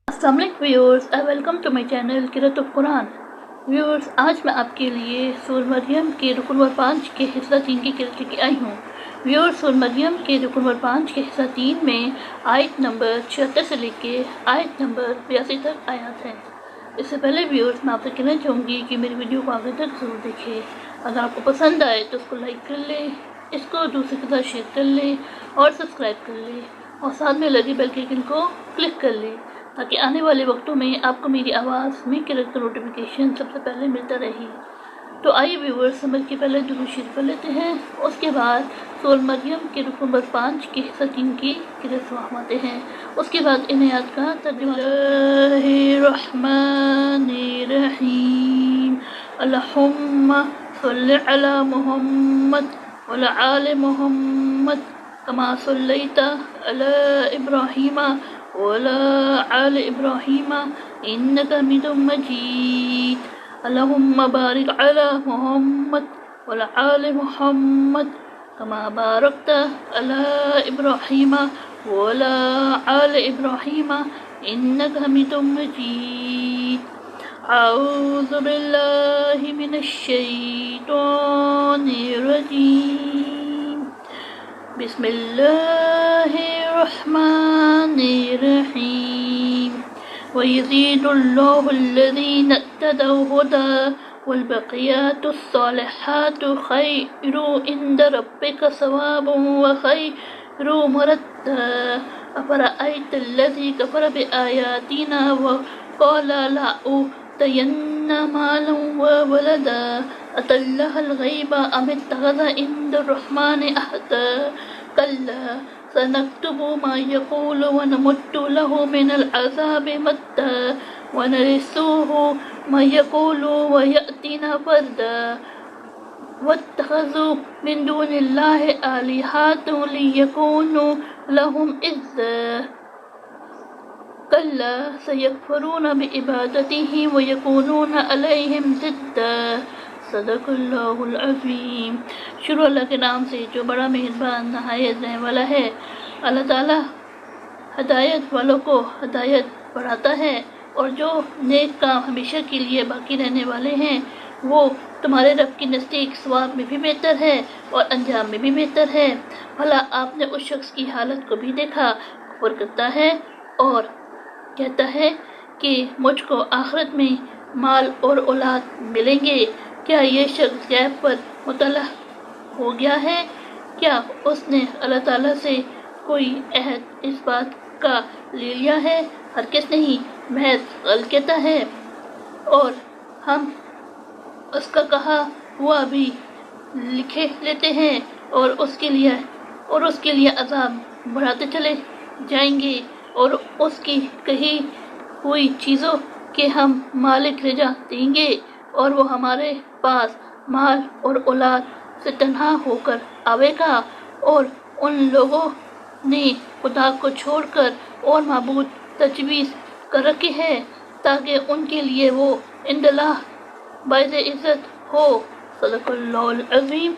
अस्सलाम वालेकुम viewers, welcome to my channel क़िराअत कुरान। व्यूअर्स, आज मैं आपके लिए सूरह मरियम के रुकन नंबर 5 के हिस्सा 3 की क़िराअत लेके आई हूँ। व्यूअर्स, सूरह मरियम के रुकन नंबर 5 के हिस्सा 3 में आयत नंबर 76 से लेके आयत नंबर 82 तक आयत है। इससे पहले व्यूअर्स, मैं आपसे कहना चाहूँगी कि मेरी वीडियो को आगे तक ज़रूर देखें। अगर आपको पसंद आए तो उसको लाइक कर लें, इसको दूसरे के साथ शेयर कर लें और सब्सक्राइब कर लें, और साथ में लगी बेल के आइकन को क्लिक कर लें ताकि आने वाले वक्तों में आपको मेरी आवाज़ में क़िराअत का नोटिफिकेशन सबसे पहले मिलता रहे। तो आइए व्यूअर्स, समझ के पहले दुरूद शरीफ पढ़ लेते हैं, उसके बाद सूरह मरियम के रुकन नंबर 5 के हिस्सा 3 की क़िराअत फरमाते हैं। उसके बाद इन आयत का तर्जुमा। बिस्मिल्लाहिर्रहमानिर्रहीम। अल्लाहुम्मा सल्लि अला मुहम्मद व अला आलि मुहम्मद कमा सल्लैता अला इब्राहीम वला आल इब्राहीम इन्नका हमीदुम मजीद। अल्लाहुम्मा बारिक अला मुहम्मद वला आल मुहम्मद कमा बारकता अला इब्राहीम वला आल इब्राहीम इन्नका हमीदुम मजीद। अऊज़ु बिल्लाहि मिनश शैतानिर रजीम। बिस्मिल्लाहिर्रहमानिर्रहीम। वयज़ीदुल्लाहुल्लज़ीना इह्तदौ हुदा वल्बक़ियातुस्सालिहातु खैरुन इंद रब्बिका सवाबुन व खैरुन मरद्दा। अफ़रअयतल्लज़ी कफ़र बिआयातिना व क़ाल लअूतयन्ना मालन व वलदा अतल्लहल गैबा अमित्तख़ज़ इंदर्रहमानि अहदा। कल्ला सनक्तुबु मा यक़ूलु व नमुद्दु लहु मिनल अज़ाबि मद्दा व नरिस्सुहु मा यक़ूलु व यअतीना फ़र्दा। वत्तख़ज़ू मिन दूनिल्लाहि आलिहतन लियकूनु लहुम इज़्ज़ा। कल्ला सयकफ़ुरून बिइबादतिही व यकूनून अलैहिम ज़िद्दा। सदक़ल्लाहुल अज़ीम। शुरू अल्लाह के नाम से जो बड़ा मेहरबान नहायत रहने वाला है। अल्लाह ताला हदायत वालों को हदायत बढ़ाता है, और जो नेक काम हमेशा के लिए बाकी रहने वाले हैं वो तुम्हारे रब की नज़दीक सवाब में भी बेहतर है और अंजाम में भी बेहतर है। भला आपने उस शख्स की हालत को भी देखा, कुफ्र करता है और कहता है कि मुझको आखिरत में माल और औलाद मिलेंगे। क्या ये शख्स गैब पर मुतल्ला हो गया है? क्या उसने अल्लाह ताला से कोई अहद इस बात का ले लिया है? हरगिज़ नहीं, महज गल कहता है, और हम उसका कहा हुआ भी लिखे लेते हैं और उसके लिए अज़ाब बढ़ाते चले जाएंगे, और उसकी कही हुई चीज़ों के हम मालिक रजा देंगे, और वो हमारे पास माल और औलाद से तन्हा होकर आवेगा। और उन लोगों ने खुदा को छोड़कर और माबूद तजवीज़ कर रखे हैं ताकि उनके लिए वो इंदल्लाह बाइज़ इज़्ज़त हो। सदक़ल्लाहुल अज़ीम।